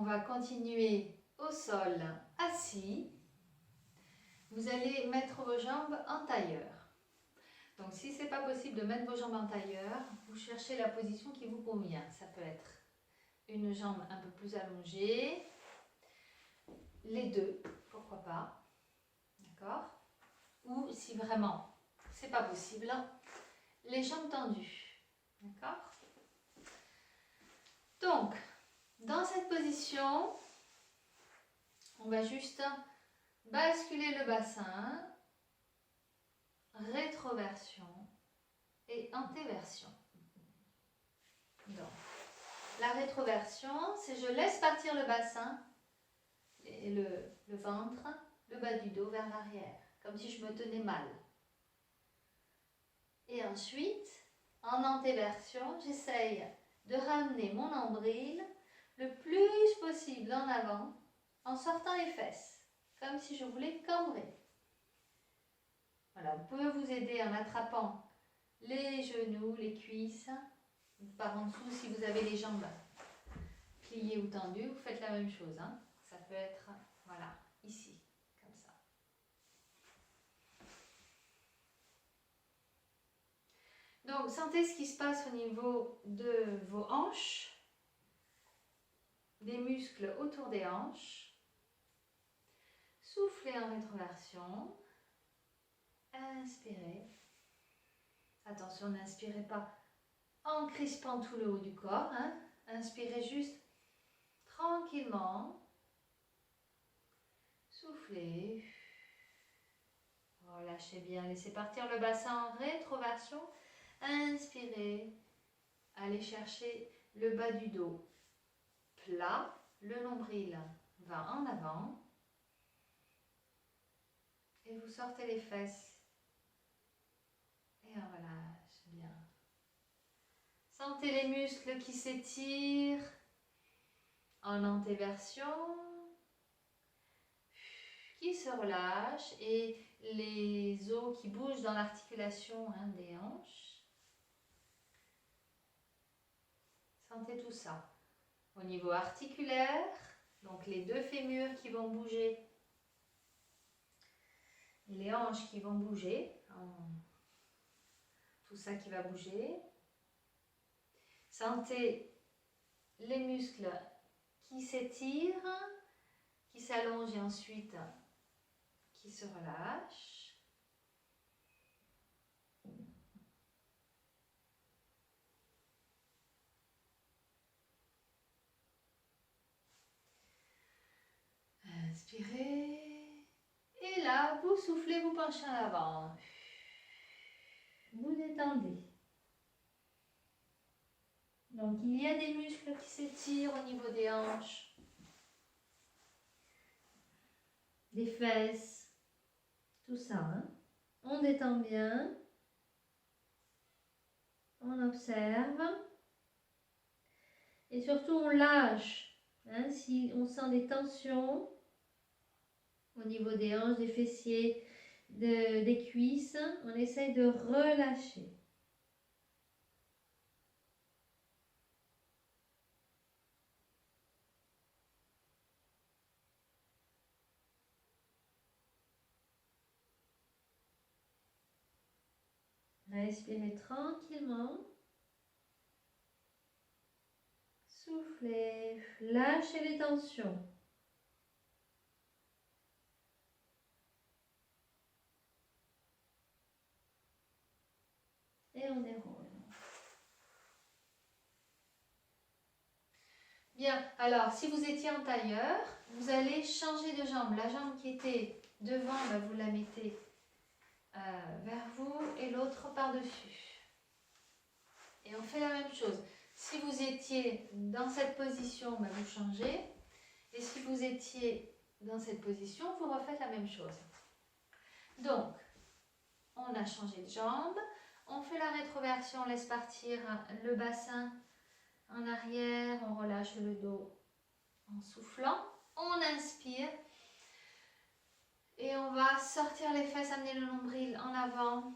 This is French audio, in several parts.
On va continuer au sol assis. Vous allez mettre vos jambes en tailleur. Donc si ce n'est pas possible de mettre vos jambes en tailleur, vous cherchez la position qui vous convient. Ça peut être une jambe un peu plus allongée, les deux, pourquoi pas, d'accord? Ou si vraiment c'est pas possible, les jambes tendues, d'accord? Donc, dans cette position, on va juste basculer le bassin, rétroversion et antéversion. Donc, la rétroversion, c'est je laisse partir le bassin et le ventre, le bas du dos vers l'arrière, comme si je me tenais mal. Et ensuite, en antéversion, j'essaye de ramener mon nombril le plus possible en avant en sortant les fesses, comme si je voulais cambrer. Voilà, vous pouvez vous aider en attrapant les genoux, les cuisses, par en dessous si vous avez les jambes pliées ou tendues, vous faites la même chose. Hein. Ça peut être, voilà, ici, comme ça. Donc, sentez ce qui se passe au niveau de vos hanches, des muscles autour des hanches. Soufflez en rétroversion. Inspirez. Attention, n'inspirez pas en crispant tout le haut du corps. Hein. Inspirez juste tranquillement. Soufflez. Relâchez bien. Laissez partir le bassin en rétroversion. Inspirez. Allez chercher le bas du dos plat. Le nombril va en avant. Et vous sortez les fesses. Et on relâche bien. Sentez les muscles qui s'étirent en antéversion, qui se relâchent et les os qui bougent dans l'articulation des hanches. Sentez tout ça. Au niveau articulaire, donc les deux fémurs qui vont bouger et les hanches qui vont bouger, tout ça qui va bouger. Sentez les muscles qui s'étirent, qui s'allongent et ensuite qui se relâchent. Inspirez. Et là, vous soufflez, vous penchez en avant. Vous détendez. Donc, il y a des muscles qui s'étirent au niveau des hanches, des fesses, tout ça. Hein. On détend bien. On observe. Et surtout, on lâche. Hein, si on sent des tensions au niveau des hanches, des fessiers, des cuisses, on essaye de relâcher. Respirez tranquillement. Soufflez, lâchez les tensions. Et on déroule. Bien, alors si vous étiez en tailleur, vous allez changer de jambe. La jambe qui était devant, vous la mettez vers vous et l'autre par-dessus. Et on fait la même chose. Si vous étiez dans cette position, vous changez. Et si vous étiez dans cette position, vous refaites la même chose. Donc, on a changé de jambe. On fait la rétroversion, on laisse partir le bassin en arrière. On relâche le dos en soufflant. On inspire. Et on va sortir les fesses, amener le nombril en avant.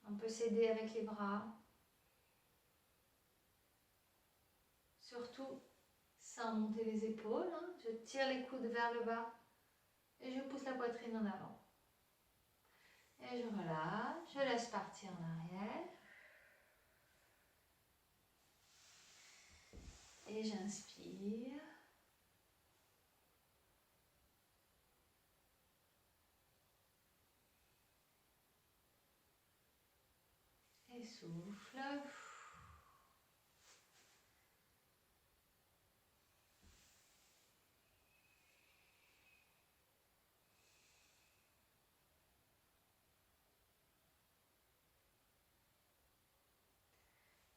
On peut s'aider avec les bras. Surtout, sans monter les épaules. Hein. Je tire les coudes vers le bas et je pousse la poitrine en avant. Et je relâche, je laisse partir en arrière. Et j'inspire. Et souffle.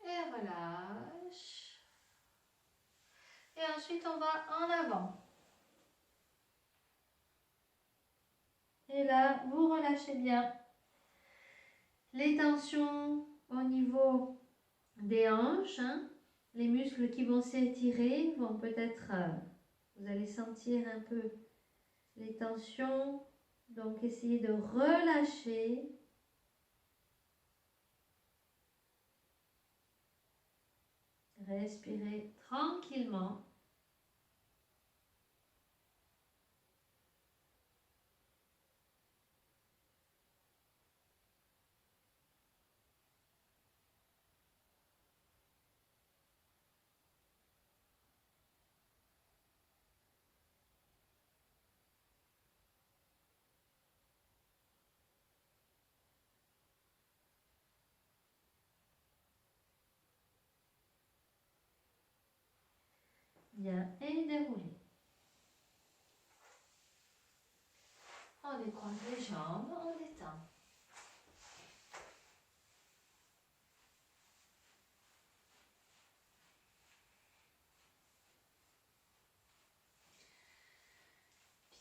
Et relâche. Et ensuite, on va en avant. Et là, vous relâchez bien les tensions au niveau des hanches. Hein. Les muscles qui vont s'étirer vont peut-être, vous allez sentir un peu les tensions. Donc, essayez de relâcher. Respirez tranquillement. Bien, et déroulez. On décroise les jambes, on détend.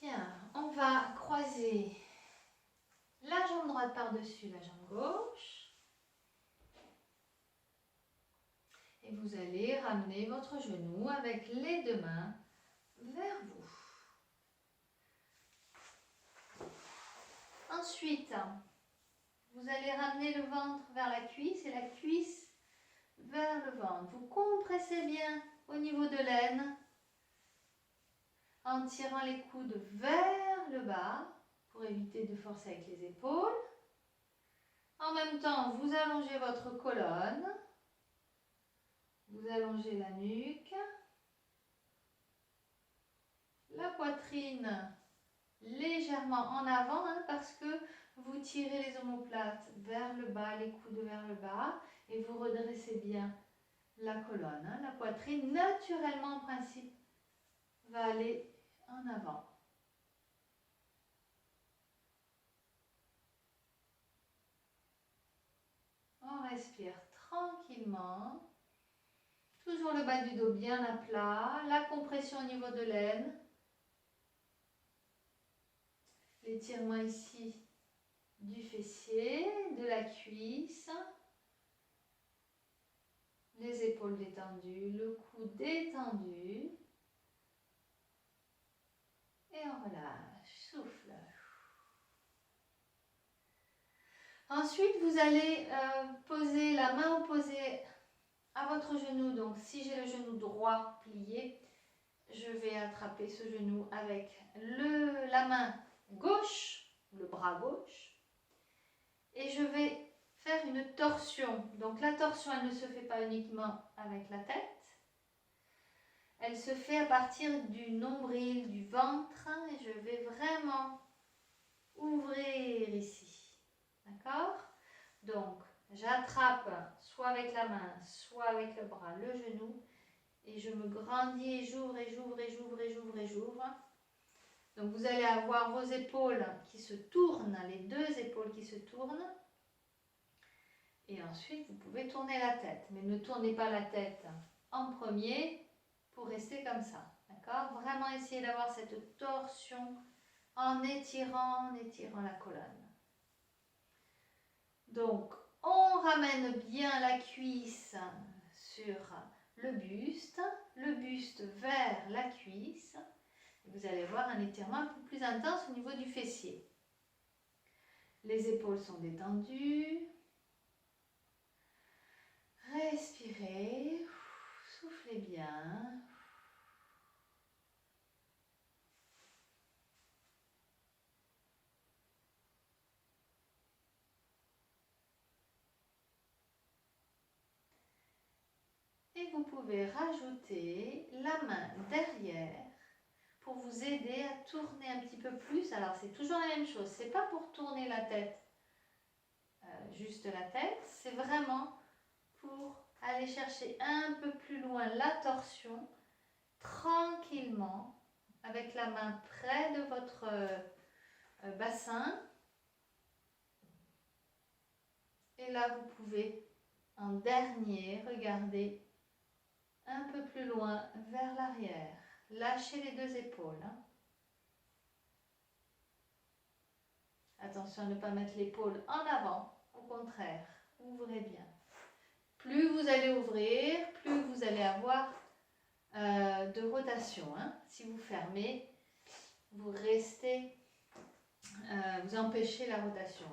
Bien, on va croiser la jambe droite par-dessus la jambe gauche. Et vous allez ramener votre genou avec les deux mains vers vous. Ensuite, vous allez ramener le ventre vers la cuisse et la cuisse vers le ventre. Vous compressez bien au niveau de l'aine en tirant les coudes vers le bas pour éviter de forcer avec les épaules. En même temps, vous allongez votre colonne, vous allongez la nuque, la poitrine légèrement en avant hein, parce que vous tirez les omoplates vers le bas, les coudes vers le bas et vous redressez bien la colonne. Hein. La poitrine, naturellement en principe, va aller en avant. On respire tranquillement. Toujours le bas du dos bien à plat, la compression au niveau de l'aine. L'étirement ici du fessier, de la cuisse. Les épaules détendues, le cou détendu. Et on relâche, souffle. Ensuite, vous allez poser la main opposée à votre genou. Donc, si j'ai le genou droit plié, je vais attraper ce genou avec la main gauche, le bras gauche. Et je vais faire une torsion. Donc, la torsion, elle ne se fait pas uniquement avec la tête. Elle se fait à partir du nombril, du ventre. Et je vais vraiment ouvrir ici. D'accord? Donc, j'attrape soit avec la main, soit avec le bras, le genou. Et je me grandis et j'ouvre et j'ouvre et j'ouvre et j'ouvre et j'ouvre. Donc, vous allez avoir vos épaules qui se tournent, les deux épaules qui se tournent. Et ensuite, vous pouvez tourner la tête. Mais ne tournez pas la tête en premier pour rester comme ça. D'accord? Vraiment essayer d'avoir cette torsion en étirant la colonne. Donc, on ramène bien la cuisse sur le buste vers la cuisse. Et vous allez voir un étirement un peu plus intense au niveau du fessier. Les épaules sont détendues. Respirez, soufflez bien. Et vous pouvez rajouter la main derrière pour vous aider à tourner un petit peu plus. Alors c'est toujours la même chose, c'est pas pour tourner la tête, juste la tête, c'est vraiment pour aller chercher un peu plus loin la torsion, tranquillement, avec la main près de votre bassin. Et là, vous pouvez, en dernier, regarder un peu plus loin vers l'arrière. Lâchez les deux épaules. Attention à ne pas mettre l'épaule en avant, au contraire, ouvrez bien. Plus vous allez ouvrir, plus vous allez avoir de rotation. Si vous fermez, vous restez, vous empêchez la rotation.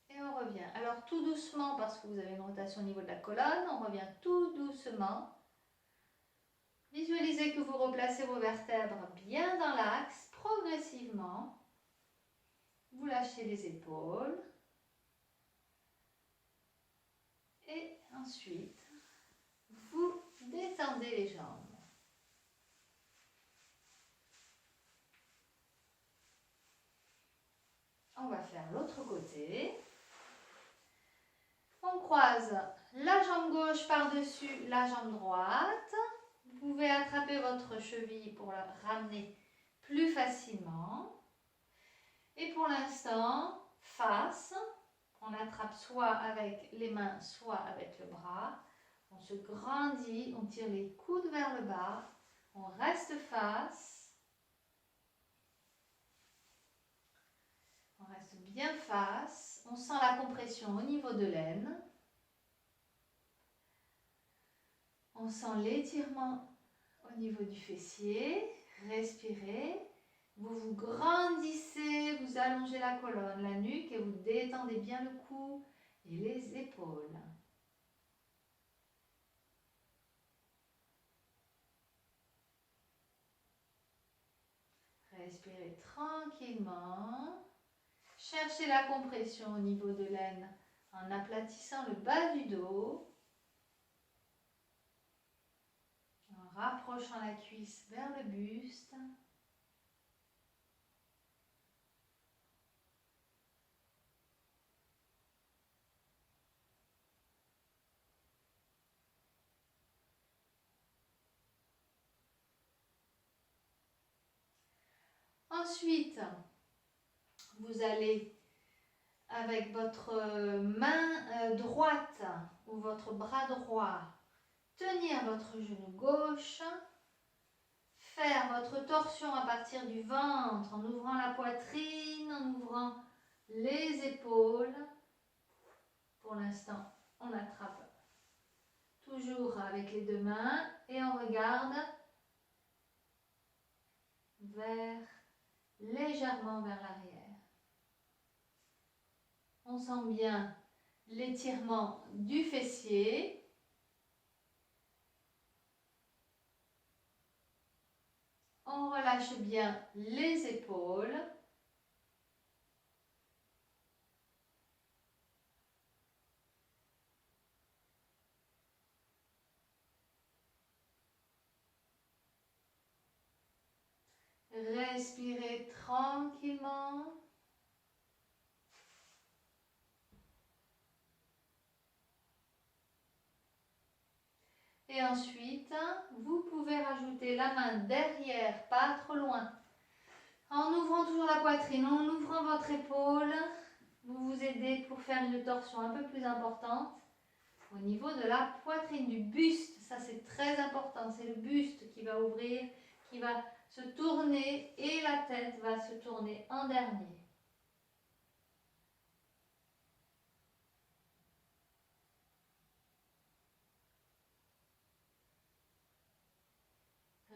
Et on revient. Alors tout doucement, parce que vous avez une rotation au niveau de la colonne, on revient tout doucement. Visualisez que vous replacez vos vertèbres bien dans l'axe, progressivement. Vous lâchez les épaules. Et ensuite, vous détendez les jambes. On va faire l'autre côté. On croise la jambe gauche par-dessus la jambe droite. Vous pouvez attraper votre cheville pour la ramener plus facilement. Et pour l'instant, face, on attrape soit avec les mains, soit avec le bras. On se grandit, on tire les coudes vers le bas. On reste face. On reste bien face. On sent la compression au niveau de l'aine. On sent l'étirement au niveau du fessier. Respirez. Vous vous grandissez, vous allongez la colonne, la nuque et vous détendez bien le cou et les épaules. Respirez tranquillement. Cherchez la compression au niveau de l'aine en aplatissant le bas du dos. En rapprochant la cuisse vers le buste. Ensuite, vous allez avec votre main droite ou votre bras droit tenir votre genou gauche, faire votre torsion à partir du ventre en ouvrant la poitrine, en ouvrant les épaules. Pour l'instant, on attrape toujours avec les deux mains et on regarde légèrement vers l'arrière. On sent bien l'étirement du fessier. On relâche bien les épaules. Respirez tranquillement. Et ensuite, vous pouvez rajouter la main derrière, pas trop loin. En ouvrant toujours la poitrine, en ouvrant votre épaule, vous vous aidez pour faire une torsion un peu plus importante au niveau de la poitrine, du buste. Ça, c'est très important. C'est le buste qui va ouvrir, qui va se tourner et la tête va se tourner en dernier.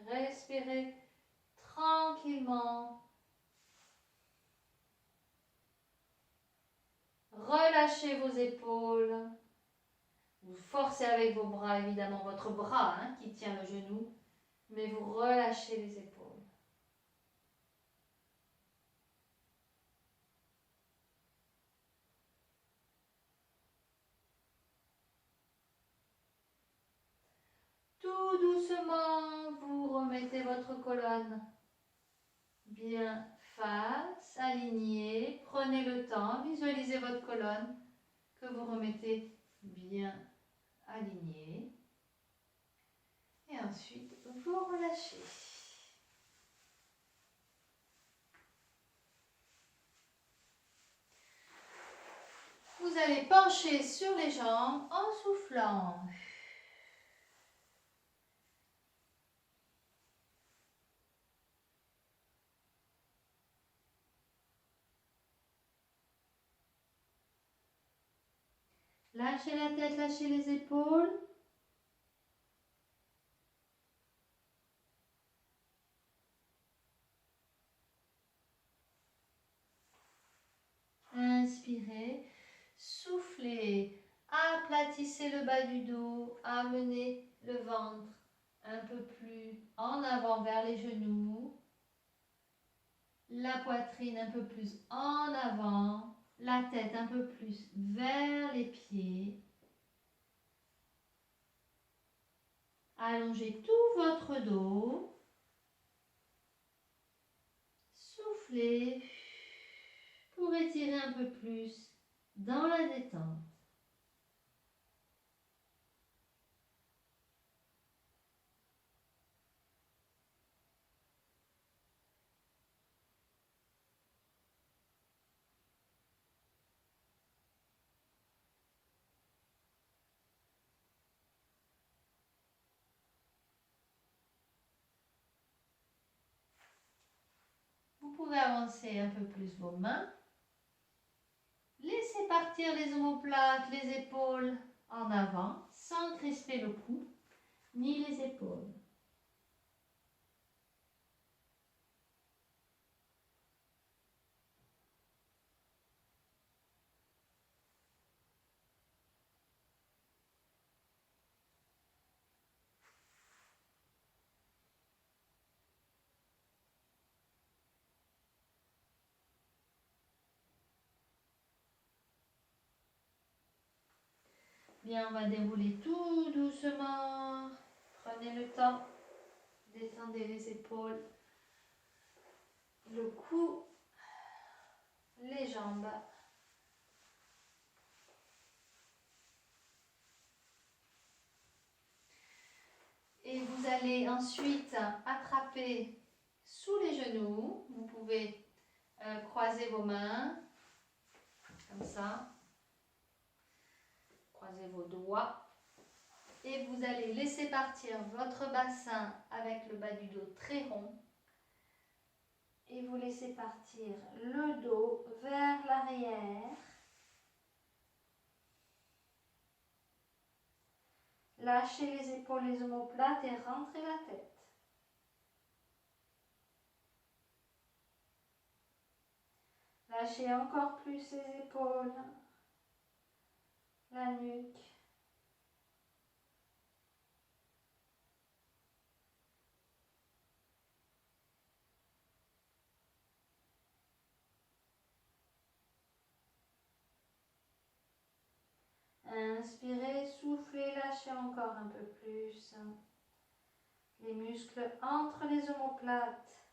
Respirez tranquillement. Relâchez vos épaules. Vous forcez avec vos bras, évidemment, votre bras qui tient le genou, mais vous relâchez les épaules. doucement, vous remettez votre colonne bien face, alignée. Prenez le temps, visualisez votre colonne que vous remettez bien alignée. Et ensuite, vous relâchez. Vous allez pencher sur les jambes en soufflant. Lâchez la tête, lâchez les épaules. Inspirez, soufflez, aplatissez le bas du dos, amenez le ventre un peu plus en avant vers les genoux, la poitrine un peu plus en avant, la tête un peu plus vers les pieds. Allongez tout votre dos. Soufflez pour étirer un peu plus dans la détente. Vous pouvez avancer un peu plus vos mains. Laissez partir les omoplates, les épaules en avant, sans crisper le cou, ni les épaules. Bien, on va dérouler tout doucement. Prenez le temps. Descendez les épaules, le cou, les jambes. Et vous allez ensuite attraper sous les genoux. Vous pouvez croiser vos mains, comme ça. Croisez vos doigts. Et vous allez laisser partir votre bassin avec le bas du dos très rond. Et vous laissez partir le dos vers l'arrière. Lâchez les épaules, les omoplates et rentrez la tête. Lâchez encore plus les épaules, la nuque. Inspirez, soufflez, lâchez encore un peu plus. Les muscles entre les omoplates.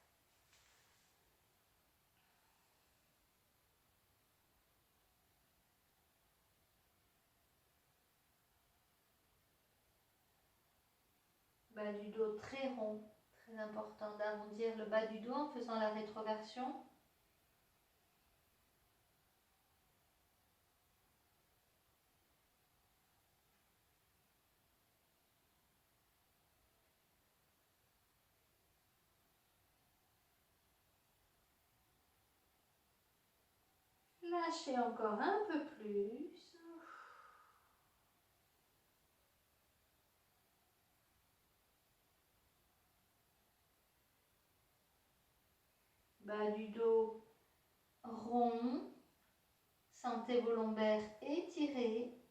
Bas du dos très rond. Très important d'arrondir le bas du dos en faisant la rétroversion. Lâchez encore un peu plus. Bas du dos rond. Sentez vos lombaires étirés,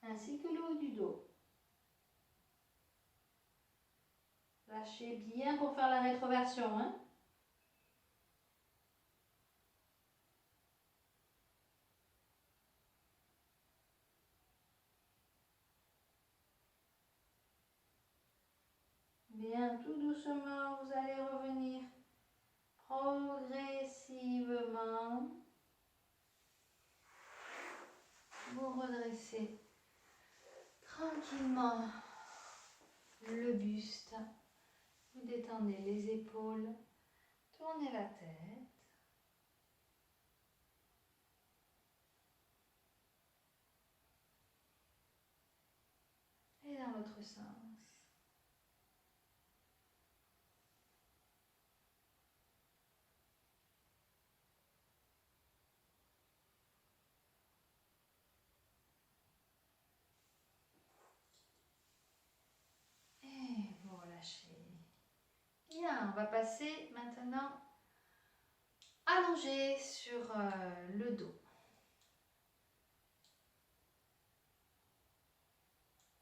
ainsi que le haut du dos. Lâchez bien pour faire la rétroversion, hein. bien, tout doucement, vous allez revenir progressivement. Vous redressez tranquillement le buste. Vous détendez les épaules. Tournez la tête. Et dans l'autre sens. Et vous relâchez. Bien, on va passer maintenant allongé sur le dos.